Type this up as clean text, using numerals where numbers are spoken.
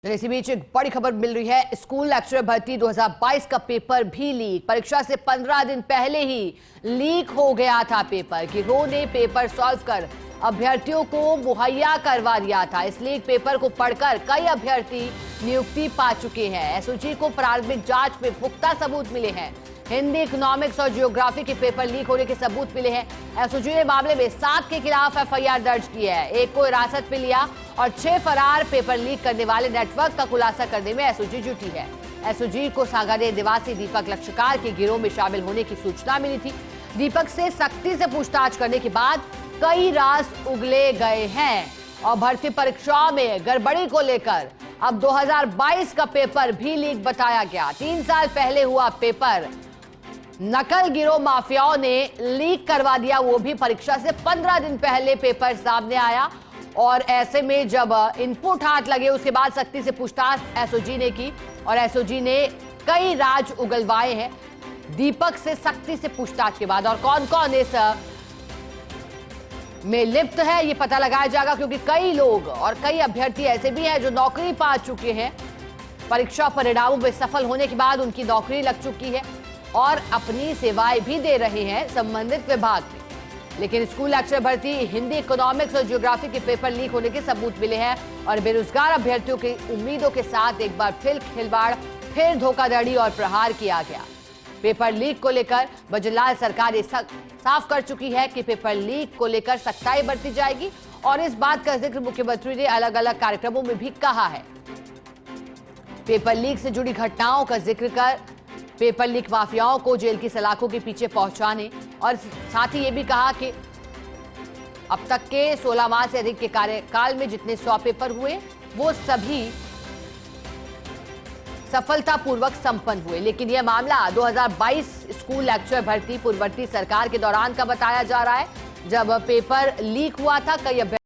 तो इसी बीच एक बड़ी खबर मिल रही है। स्कूल लेक्चरर भर्ती 2022 का पेपर भी लीक। परीक्षा से 15 दिन पहले ही लीक हो गया था पेपर। गिरोह ने पेपर सॉल्व कर अभ्यर्थियों को मुहैया करवा दिया था। इस लीक पेपर को पढ़कर कई अभ्यर्थी नियुक्ति पा चुके हैं। एसओजी को प्रारंभिक जांच में पुख्ता सबूत मिले हैं। हिंदी, इकोनॉमिक्स और ज्योग्राफी के पेपर लीक होने के सबूत मिले हैं। एसओजी ने मामले में 7 के खिलाफ एफआईआर दर्ज की है। एक को हिरासत में लिया और 6 फरार पेपर लीक करने वाले नेटवर्क का खुलासा करने में एसओजी जुटी है। एसओजी को सागारे निवासी दीपक लक्षकार के गिरोह में शामिल होने की सूचना मिली थी। दीपक से सख्ती से पूछताछ करने के बाद कई राज उगले गए हैं और भर्ती परीक्षाओं में गड़बड़ी को लेकर अब 2022 का पेपर भी लीक बताया गया। 3 साल पहले हुआ पेपर नकल गिरोह माफियाओं ने लीक करवा दिया, वो भी परीक्षा से 15 दिन पहले पेपर सामने आया। और ऐसे में जब इनपुट हाथ लगे उसके बाद सख्ती से पूछताछ एसओजी ने की और एसओजी ने कई राज उगलवाए हैं दीपक से सख्ती से पूछताछ के बाद। और कौन कौन इस में लिप्त है ये पता लगाया जाएगा, क्योंकि कई लोग और कई अभ्यर्थी ऐसे भी हैं जो नौकरी पा चुके हैं। परीक्षा परिणामों में सफल होने के बाद उनकी नौकरी लग चुकी है और अपनी सेवाएं भी दे रहे हैं संबंधित विभाग में। लेकिन स्कूल लेक्चरर भर्ती, हिंदी, इकोनॉमिक्स और ज्योग्राफी के पेपर लीक होने के सबूत मिले हैं और बेरोजगार अभ्यर्थियों की उम्मीदों के साथ एक बार फिर खिलवाड़, फिर धोखाधड़ी और प्रहार किया गया। पेपर लीक को लेकर भजनलाल सरकार ये साफ कर चुकी है कि पेपर लीक को लेकर सख्ताई बरती जाएगी और इस बात का जिक्र मुख्यमंत्री ने अलग अलग कार्यक्रमों में भी कहा है। पेपर लीक से जुड़ी घटनाओं का जिक्र कर पेपर लीक माफियाओं को जेल की सलाखों के पीछे पहुंचाने और साथ ही ये भी कहा कि अब तक के 16 माह से अधिक के कार्यकाल में जितने 100 पेपर हुए वो सभी सफलतापूर्वक संपन्न हुए। लेकिन यह मामला 2022 स्कूल लेक्चरर भर्ती पूर्ववर्ती सरकार के दौरान का बताया जा रहा है, जब पेपर लीक हुआ था। कई